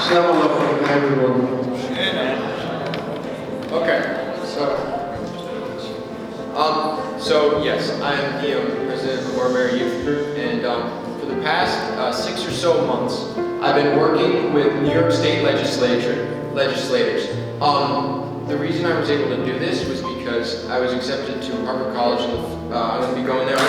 Assalamu alaikum, everyone. Okay, so yes, I am the president of the Hormez Youth Group, and for the past 6 or so months, I've been working with New York State legislators. The reason I was able to do this was because I was accepted to Harvard College, and I'm going to be going there.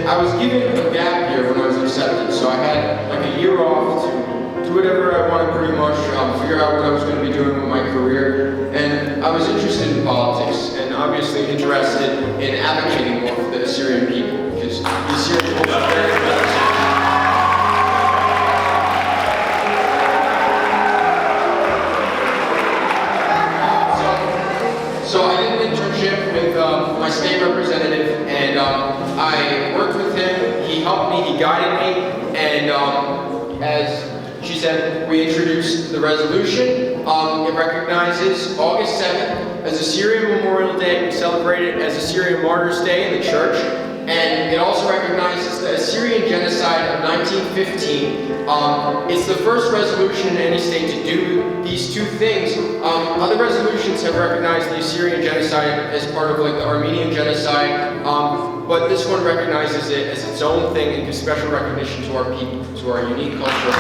I was given a gap year when I was accepted, so I had like a year off to do whatever I wanted pretty much, figure out what I was going to be doing with my career, and I was interested in politics, and obviously interested in advocating more for the Assyrian people, because the Assyrian people are very important. So I did an internship with my state representative, and I worked with him. He helped me, he guided me, and as she said, we introduced the resolution. It recognizes August 7th as Assyrian Memorial Day. We celebrate it as Assyrian Martyrs Day in the church. And it also recognizes the Assyrian genocide of 1915. It's the first resolution in any state to do these two things. Other resolutions have recognized the Assyrian genocide as part of like the Armenian genocide, but this one recognizes it as its own thing and gives special recognition to our people, to our unique culture.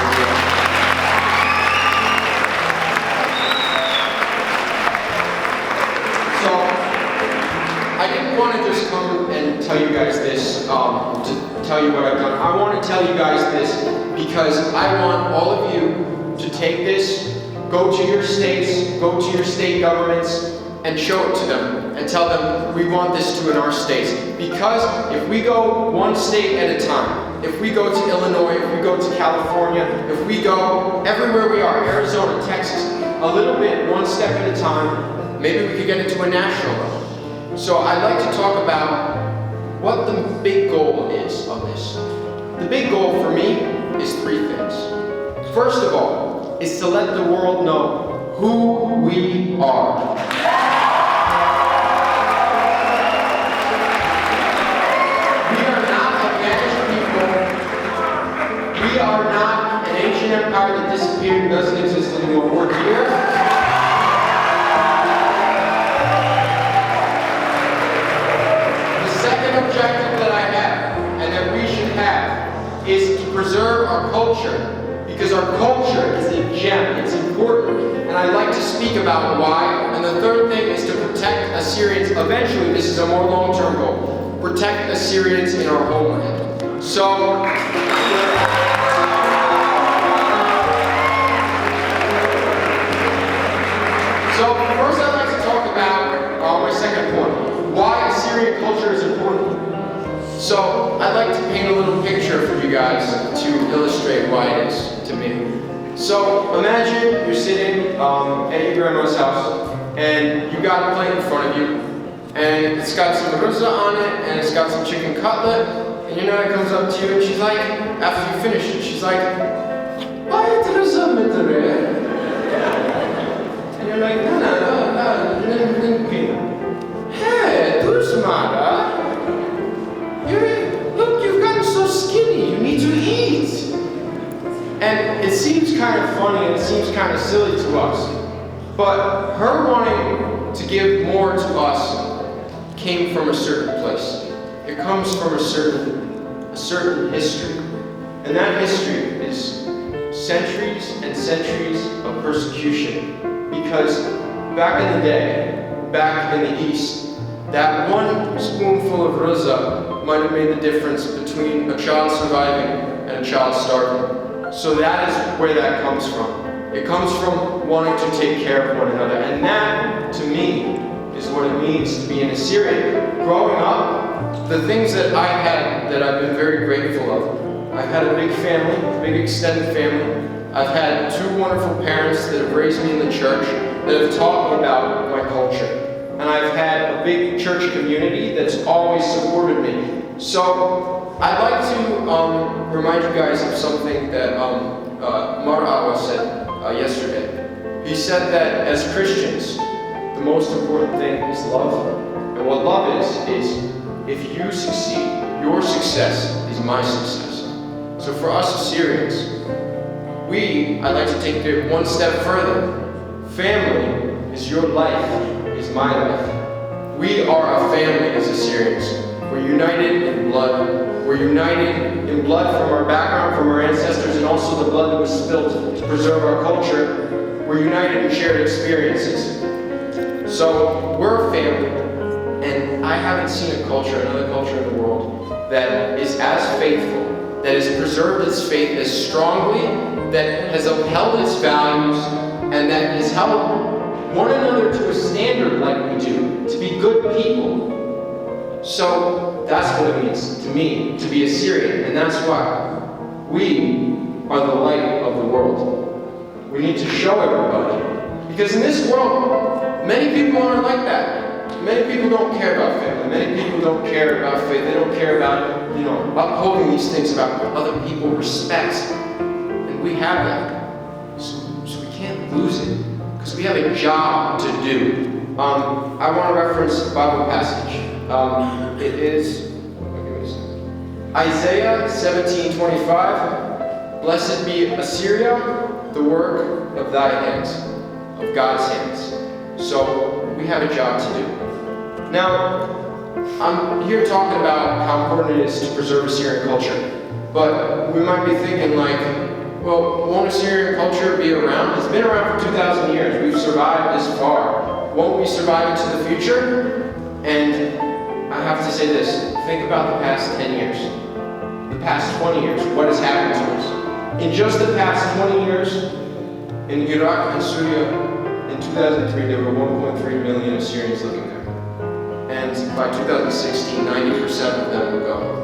I didn't want to just come and tell you guys this, to tell you what I've done. I want to tell you guys this because I want all of you to take this, go to your states, go to your state governments, and show it to them, and tell them we want this too in our states. Because if we go one state at a time, if we go to Illinois, if we go to California, if we go everywhere we are, Arizona, Texas, a little bit, one step at a time, maybe we could get into a national level. So I'd like to talk about what the big goal is of this. The big goal for me is three things. First of all, is to let the world know who we are. We are not a vanished people. We are not an ancient empire that disappeared and doesn't exist anymore. We're here. Objective that I have, and that we should have, is to preserve our culture, because our culture is a gem, it's important, and I'd like to speak about why. And the third thing is to protect Assyrians. Eventually, this is a more long-term goal, protect Assyrians in our homeland. So first I'd like to talk about my second point, why Assyrian culture is important. So I'd like to paint a little picture for you guys to illustrate why it is to me. So imagine you're sitting at your grandma's house, and you got a plate in front of you, and it's got some ruza on it, and it's got some chicken cutlet, and your nana comes up to you, and she's like, after you finish it, she's like, "Why is ruza midre?" And you're like, "No, hey, Dusmara, look, you've gotten so skinny, you need to eat." And it seems kind of funny and it seems kind of silly to us, but her wanting to give more to us came from a certain place. It comes from a certain history, and that history is centuries and centuries of persecution, because back in the day, back in the East, that one spoonful of ruza might have made the difference between a child surviving and a child starving. So that is where that comes from. It comes from wanting to take care of one another. And that, to me, is what it means to be an Assyrian. Growing up, the things that I had that I've been very grateful of. I've had a big family, a big extended family. I've had 2 wonderful parents that have raised me in the church, that have taught me about my culture. And I've had a big church community that's always supported me. So I'd like to remind you guys of something that Multari said yesterday. He said that as Christians, the most important thing is love. And what love is if you succeed, your success is my success. So for us Assyrians, I'd like to take it one step further. Family is your life, is my life. We are a family as Assyrians. We're united in blood. We're united in blood from our background, from our ancestors, and also the blood that was spilled to preserve our culture. We're united in shared experiences. So we're a family, and I haven't seen another culture in the world that is as faithful, that has preserved its faith as strongly, that has upheld its values, and that has held one another to a standard like we do, to be good people. So that's what it means to me to be Assyrian, and that's why we are the light of the world. We need to show everybody, because in this world, many people aren't like that. Many people don't care about family. Many people don't care about faith. They don't care about, upholding these things about other people respect. And we have that. So we can't lose it, because we have a job to do. I want to reference a Bible passage. It is Isaiah 17:25. Blessed be Assyria, the work of thy hands, of God's hands. So we have a job to do. Now, I'm here talking about how important it is to preserve Assyrian culture, but we might be thinking like, well, won't Assyrian culture be around? It's been around for 2,000 years. We've survived this far. Won't we survive into the future? And I have to say this, think about the past 10 years, the past 20 years, what has happened to us. In just the past 20 years, in Iraq and Syria, in 2003, there were 1.3 million Assyrians living there. And by 2016, 90% of them were gone.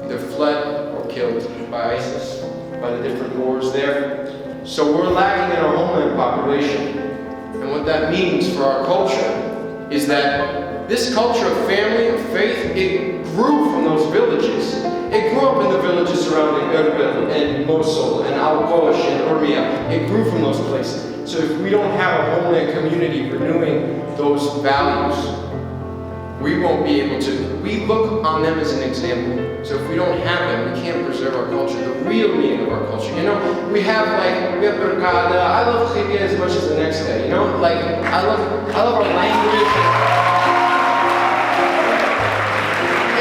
Either fled or killed by ISIS, by the different wars there. So we're lacking in our homeland population. And what that means for our culture is that this culture of family, of faith, it grew from those villages. It grew up in the villages surrounding Erbil and Mosul and ACOE and Hormez. It grew from those places. So if we don't have a homeland community renewing those values, we won't be able to. We look on them as an example. So if we don't have them, we can't preserve our culture, the real meaning of our culture. We have Berkada. I love Khibia as much as the next guy. I love our language.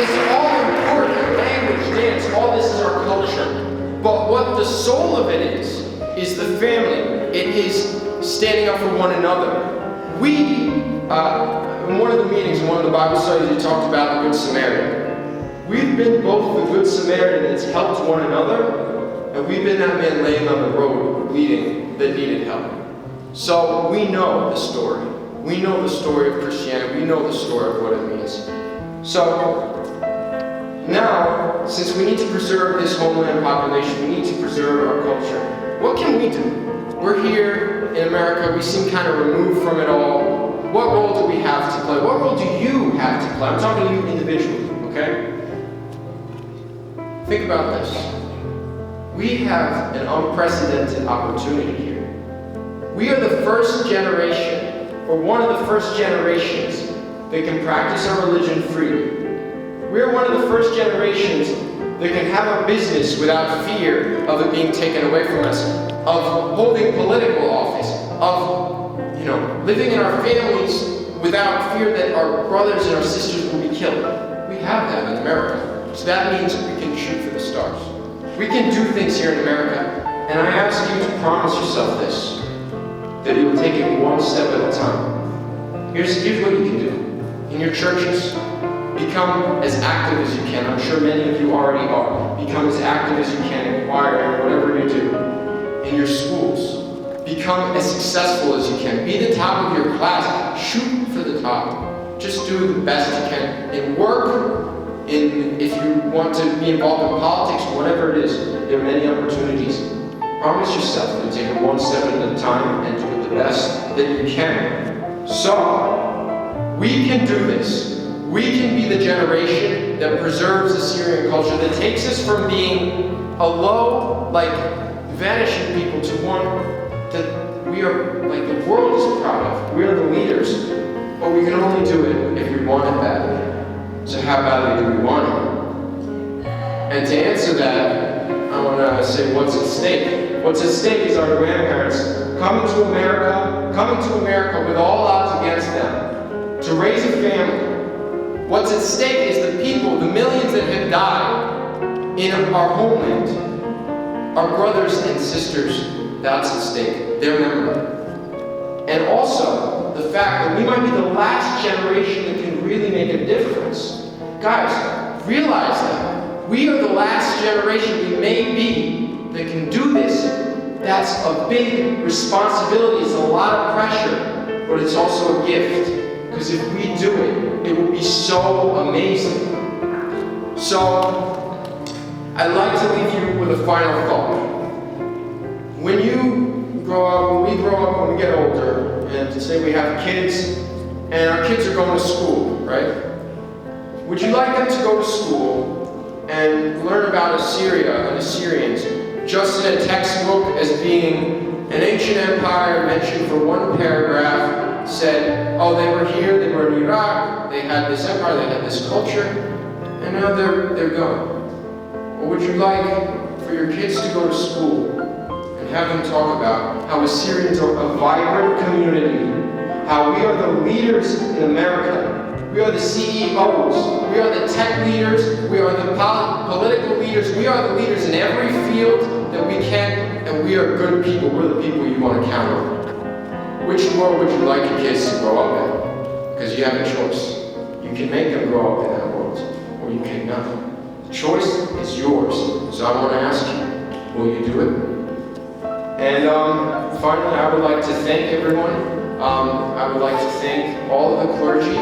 It's all important. Language, dance, all this is our culture. But what the soul of it is the family. It is standing up for one another. In one of the meetings, in one of the Bible studies, he talked about the Good Samaritan. We've been both the Good Samaritan that's helped one another, and we've been that man laying on the road, bleeding, that needed help. So we know the story. We know the story of Christianity. We know the story of what it means. So now, since we need to preserve this homeland population, we need to preserve our culture. What can we do? We're here in America. We seem kind of removed from it all. What role do we have to play? What role do you have to play? I'm talking to you individually, okay? Think about this. We have an unprecedented opportunity here. We are the first generation, or one of the first generations, that can practice our religion freely. We are one of the first generations that can have a business without fear of it being taken away from us, of holding political office, of living in our families without fear that our brothers and our sisters will be killed. We have that in America. So that means we can shoot for the stars. We can do things here in America. And I ask you to promise yourself this, that you will take it one step at a time. Here's what you can do. In your churches, Become as active as you can. I'm sure many of you already are. Become as active as you can in choir and whatever you do in your schools. Become as successful as you can. Be the top of your class. Shoot for the top. Just do the best you can. In work, if you want to be involved in politics, whatever it is, there are many opportunities. Promise yourself to take it one step at a time and do it the best that you can. So, we can do this. We can be the generation that preserves the Syrian culture, that takes us from being a low, vanishing people to one that we are, the world is proud of. We are the leaders, but we can only do it if we want it badly. So how badly do we want it? And to answer that, I want to say what's at stake. What's at stake is our grandparents coming to America with all odds against them, to raise a family. What's at stake is the people, the millions that have died in our homeland, our brothers and sisters. That's at stake, their memory. And also, the fact that we might be the last generation that can really make a difference. Guys, realize that. We are the last generation we may be that can do this. That's a big responsibility. It's a lot of pressure, but it's also a gift. Because if we do it, it will be so amazing. So, I'd like to leave you with a final thought. When you grow up, when we grow up, when we get older, and to say we have kids, and our kids are going to school, right? Would you like them to go to school and learn about Assyria and Assyrians just in a textbook as being an ancient empire mentioned for one paragraph, said, oh, they were here, they were in Iraq, they had this empire, they had this culture, and now they're gone? Or would you like for your kids to go to school and have them talk about how Assyrians are a vibrant community, how we are the leaders in America, we are the CEOs, we are the tech leaders, we are the political leaders, we are the leaders in every field that we can, and we are good people, we're the people you want to count on. Which world would you like your kids to grow up in? Because you have a choice. You can make them grow up in that world, or you cannot. The choice is yours. So I want to ask you, will you do it? And finally, I would like to thank everyone. I would like to thank all of the clergy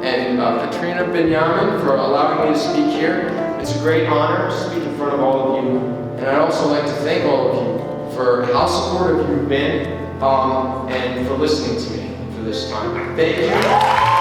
and Katrina Benjamin for allowing me to speak here. It's a great honor to speak in front of all of you. And I'd also like to thank all of you for how supportive you've been and for listening to me for this time. Thank you.